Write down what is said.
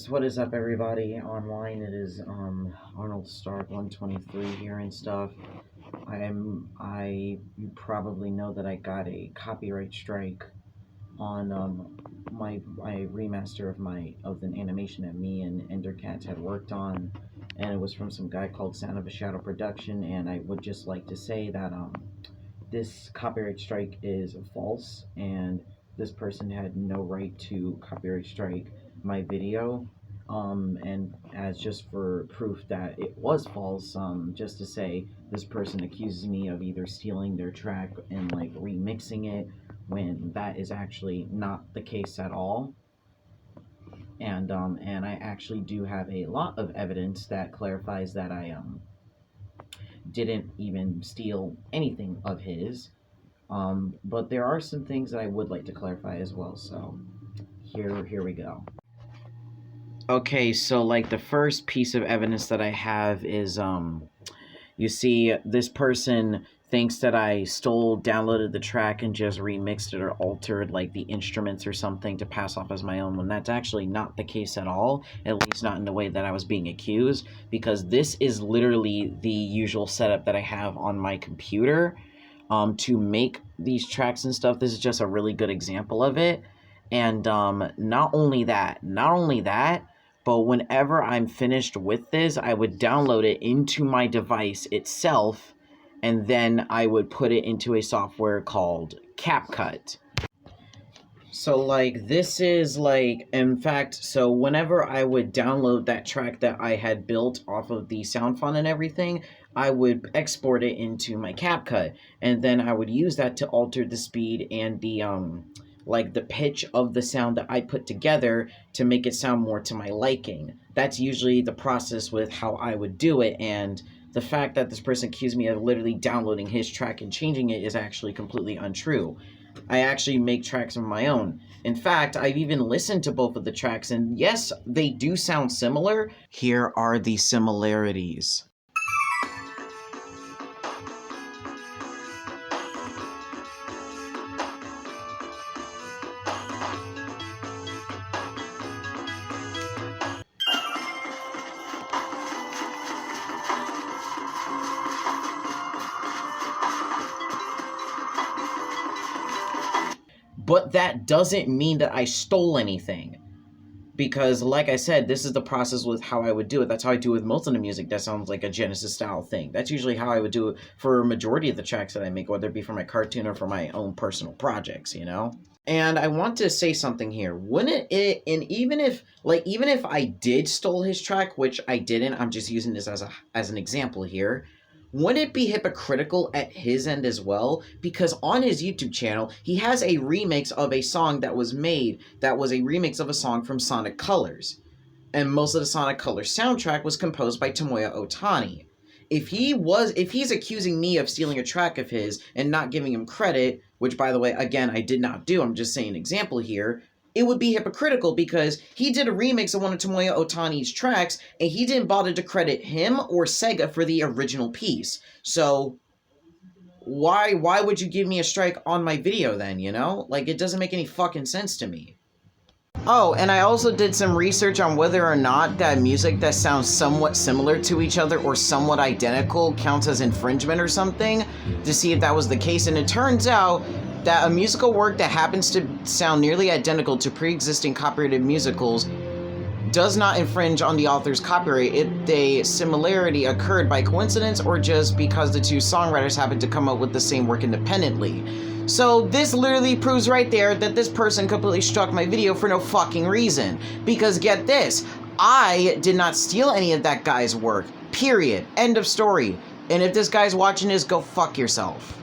So what is up, everybody online? It is Arnold Stark 123 here and stuff. You probably know that I got a copyright strike on my remaster of an animation that me and Endercats had worked on, and it was from some guy called Sound of a Shadow Production. And I would just like to say that this copyright strike is false, and this person had no right to copyright strike my video. And as just for proof that it was false, just to say, this person accuses me of either stealing their track and like remixing it, when that is actually not the case at all. And I actually do have a lot of evidence that clarifies that I didn't even steal anything of his. But there are some things that I would like to clarify as well, so here we go. Okay, so like the first piece of evidence that I have is, you see, this person thinks that I downloaded the track and just remixed it or altered like the instruments or something to pass off as my own, when that's actually not the case at all, at least not in the way that I was being accused, because this is literally the usual setup that I have on my computer to make these tracks and stuff. This is just a really good example of it. And not only that, but whenever I'm finished with this, I would download it into my device itself, and then I would put it into a software called CapCut. So, like, this is, like, in fact, so whenever I would download that track that I had built off of the sound font and everything, I would export it into my CapCut, and then I would use that to alter the speed and the, like the pitch of the sound that I put together to make it sound more to my liking. That's usually the process with how I would do it, and the fact that this person accused me of literally downloading his track and changing it is actually completely untrue. I actually make tracks of my own. In fact, I've even listened to both of the tracks, and yes, they do sound similar. Here are the similarities. But that doesn't mean that I stole anything. Because, like I said, this is the process with how I would do it. That's how I do it with most of the music that sounds like a Genesis-style thing. That's usually how I would do it for a majority of the tracks that I make, whether it be for my cartoon or for my own personal projects, you know? And I want to say something here. Even if I did steal his track, which I didn't, I'm just using this as an example here, wouldn't it be hypocritical at his end as well? Because on his YouTube channel, he has a remix of a song that was made that was a remix of a song from Sonic Colors. And most of the Sonic Colors soundtrack was composed by Tomoya Ohtani. If he's accusing me of stealing a track of his and not giving him credit, which, by the way, again, I did not do, I'm just saying an example here, it would be hypocritical because he did a remix of one of Tomoya Ohtani's tracks, and he didn't bother to credit him or Sega for the original piece. So, why would you give me a strike on my video then, you know? Like, it doesn't make any fucking sense to me. Oh, and I also did some research on whether or not that music that sounds somewhat similar to each other or somewhat identical counts as infringement or something, to see if that was the case, and it turns out that a musical work that happens to sound nearly identical to pre-existing copyrighted musicals does not infringe on the author's copyright if the similarity occurred by coincidence or just because the two songwriters happened to come up with the same work independently. So this literally proves right there that this person completely struck my video for no fucking reason. Because get this, I did not steal any of that guy's work. Period. End of story. And if this guy's watching this, go fuck yourself.